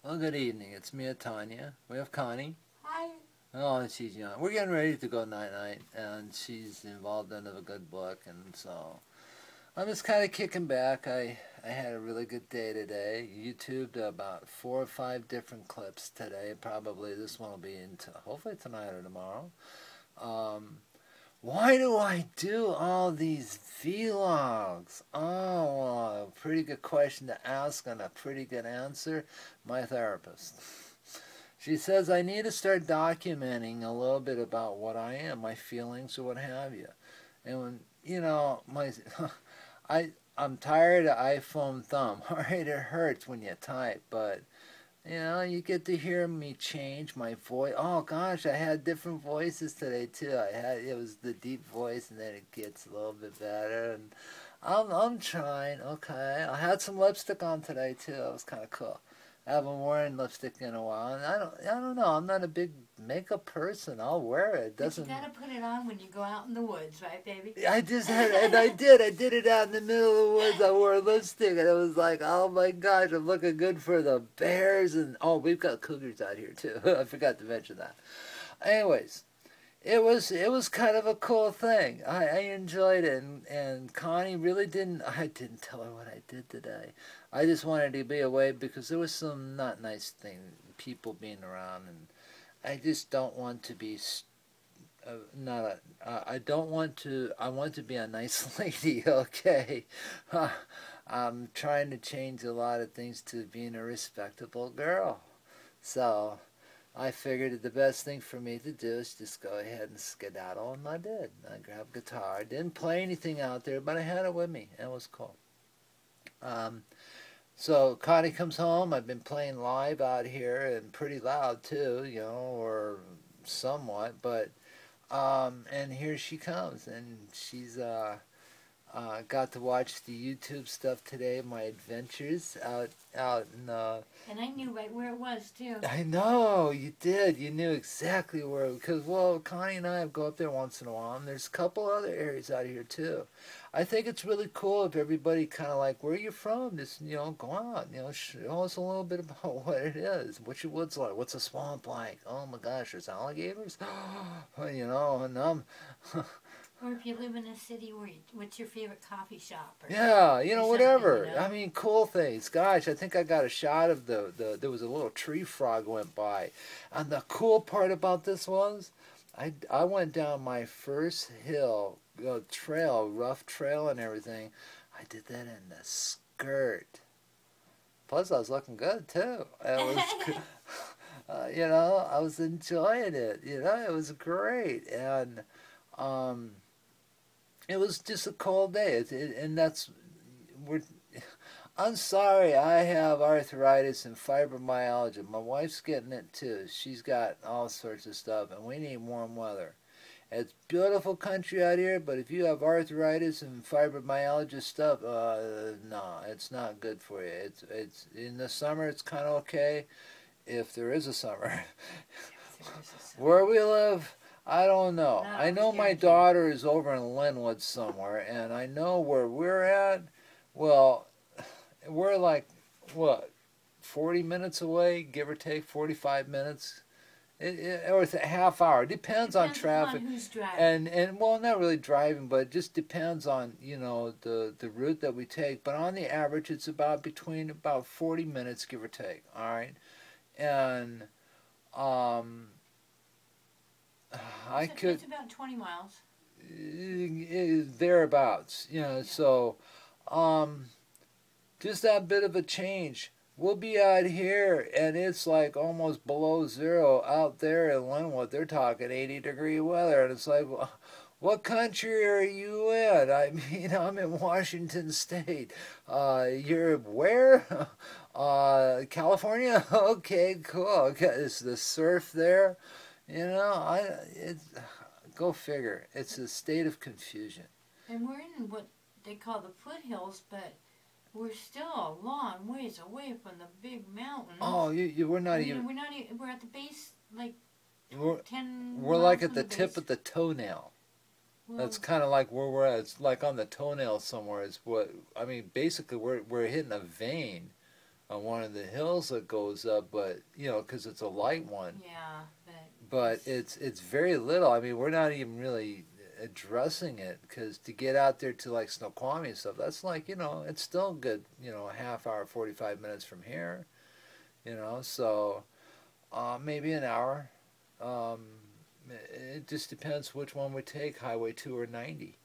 Well, good evening. It's MiaTanya. We have Connie. Hi. Oh, and she's young. We're getting ready to go night-night, and she's involved in a good book, and so I'm just kind of kicking back. I had a really good day today. YouTubed about 4 or 5 different clips today. Probably this one will be into hopefully tonight or tomorrow. Um, why do I do all these vlogs? Oh, a pretty good question to ask and a pretty good answer. My therapist. She says I need to start documenting a little bit about what I am, my feelings or what have you. And when, my I'm tired of iPhone thumb. All right, it hurts when you type, but you get to hear me change my voice. Oh gosh, I had different voices today too. It was the deep voice, and then it gets a little bit better. And I'm trying. Okay, I had some lipstick on today too. It was kind of cool. I haven't worn lipstick in a while, and I don't know. I'm not a big makeup person. I'll wear it. But you Doesn't. gotta put it on when you go out in the woods, right, baby? I just had, and I did. I did it out in the middle of the woods. I wore lipstick, and it was like, oh my gosh, I'm looking good for the bears. And oh, we've got cougars out here too. I forgot to mention that. Anyways, it was kind of a cool thing. I enjoyed it, and Connie really didn't. I didn't tell her what I did today. I just wanted to be away because there was some not nice thing, people being around, and I just don't want to be. Not a, I don't want to. I want to be a nice lady. Okay, I'm trying to change a lot of things to being a respectable girl. So I figured the best thing for me to do is just go ahead and skedaddle, and I did. I grabbed guitar. I didn't play anything out there, but I had it with me. It was cool. Um, so Connie comes home. I've been playing live out here and pretty loud too, or somewhat, but and here she comes, and she's got to watch the YouTube stuff today, my adventures out in And I knew right where it was, too. I know, you did. You knew exactly where, because, well, Connie and I go up there once in a while, and there's a couple other areas out here, too. I think it's really cool if everybody kind of like, where are you from? Just, go out, show us a little bit about what it is. What's your woods like? What's a swamp like? Oh, my gosh, there's alligators? And Or if you live in a city, what's your favorite coffee shop? yeah, Or whatever. something. I mean, cool things. Gosh, I think I got a shot of there was a little tree frog went by. And the cool part about this was, I went down my first hill, trail, rough trail and everything. I did that in the skirt. Plus, I was looking good, too. It was, I was enjoying it. It was great. And, it was just a cold day, and we're. I'm sorry, I have arthritis and fibromyalgia. My wife's getting it too. She's got all sorts of stuff, and we need warm weather. It's beautiful country out here, but if you have arthritis and fibromyalgia stuff, no, it's not good for you. It's in the summer, it's kind of okay, if there is a summer. Where we live, I don't know. No, I know my daughter is over in Linwood somewhere, and I know where we're at. Well, we're like, what, 40 minutes away, give or take, 45 minutes? Or it's a half hour. Depends on traffic. On who's driving. And well, not really driving, but it just depends on, the route that we take. But on the average, it's between about 40 minutes, give or take, all right? And, It's about 20 miles. Thereabouts, so just that bit of a change. We'll be out here, and it's like almost below zero out there in Linwood. They're talking 80-degree weather, and it's like, well, what country are you in? I mean, I'm in Washington State. You're where? California? Okay, cool. Okay, is the surf there? Go figure. It's a state of confusion. And we're in what they call the foothills, but we're still a long ways away from the big mountains. Oh, we're not even. We're at the base, like We're 10. we're miles like at from the base. tip of the toenail. Well, That's kind of like where we're at. It's like on the toenail somewhere. It's what I mean. Basically, we're hitting a vein on one of the hills that goes up, but you know, because it's a light one. Yeah, But it's very little. I mean, we're not even really addressing it, because to get out there to like Snoqualmie and stuff, that's like, you know, it's still good, you know, a half hour, 45 minutes from here, you know, so maybe an hour. Um, it just depends which one we take, Highway 2 or 90,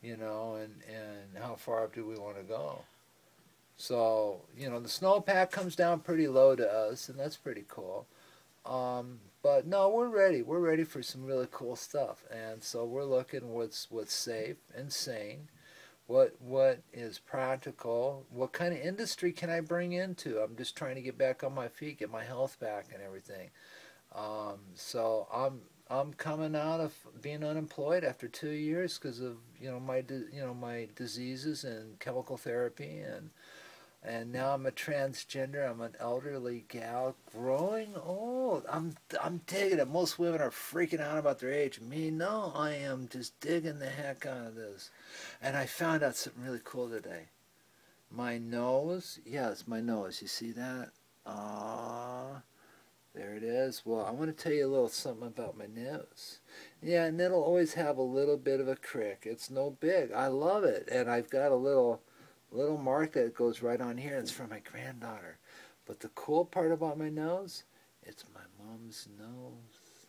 you know, and how far up do we want to go. So, you know, the snowpack comes down pretty low to us, and that's pretty cool. But no, we're ready. We're ready for some really cool stuff, and so we're looking what's safe and sane, what is practical, what kind of industry can I bring into. I'm just trying to get back on my feet, get my health back, and everything. So I'm coming out of being unemployed after 2 years because of my diseases and chemical therapy, and now I'm a transgender. I'm an elderly gal, growing old. I'm digging it. Most women are freaking out about their age. Me, no, I am just digging the heck out of this. And I found out something really cool today. My nose, yes, my nose. You see that? There it is. Well, I want to tell you a little something about my nose. Yeah, and it'll always have a little bit of a crick. It's no big. I love it, and I've got a little mark that goes right on here. It's from my granddaughter. But the cool part about my nose, it's my mom's nose.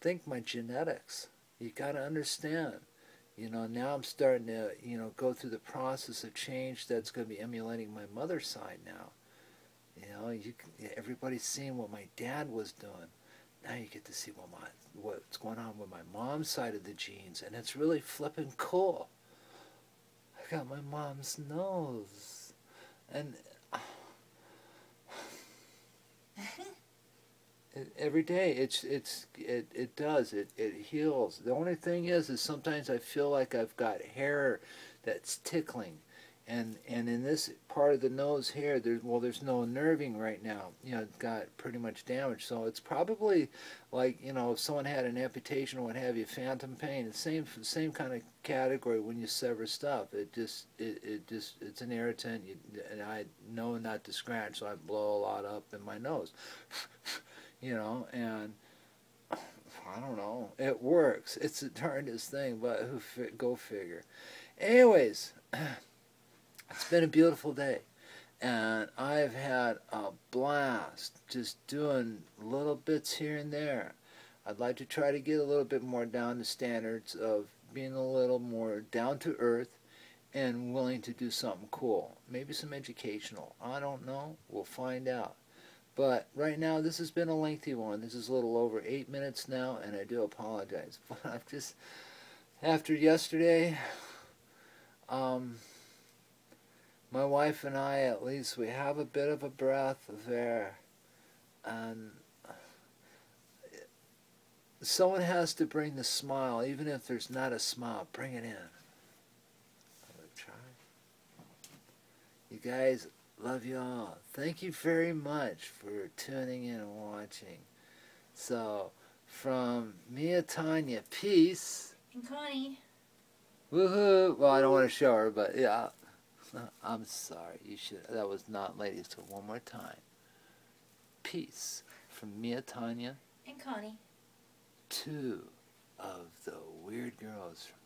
Think my genetics. You got to understand. You know, now I'm starting to, you know, go through the process of change that's going to be emulating my mother's side now. You know, everybody's seeing what my dad was doing. Now you get to see what's going on with my mom's side of the genes, and it's really flipping cool. I got my mom's nose, and every day it does it heals. The only thing is sometimes I feel like I've got hair that's tickling, and in this part of the nose here, there's no nerving right now. You know, it got pretty much damaged, so it's probably like, you know, if someone had an amputation or what have you, phantom pain. The same kind of category when you sever stuff. It's an irritant, and I know not to scratch, so I blow a lot up in my nose. You know, and I don't know. It works. It's the darndest thing, but go figure. Anyways, it's been a beautiful day, and I've had a blast just doing little bits here and there. I'd like to try to get a little bit more down to standards of being a little more down to earth and willing to do something cool. Maybe some educational. I don't know. We'll find out. But right now, this has been a lengthy one. This is a little over 8 minutes now, and I do apologize. But I've just, after yesterday, my wife and I, at least, we have a bit of a breath of air. And someone has to bring the smile, even if there's not a smile. Bring it in. I'm going to try. You guys, love you all. Thank you very much for tuning in and watching. So, from MiaTanya, peace. And Connie. Woohoo! Well, I don't want to show her, but yeah. I'm sorry. You should. That was not ladies. So one more time. Peace from MiaTanya. And Connie. Two of the weird girls from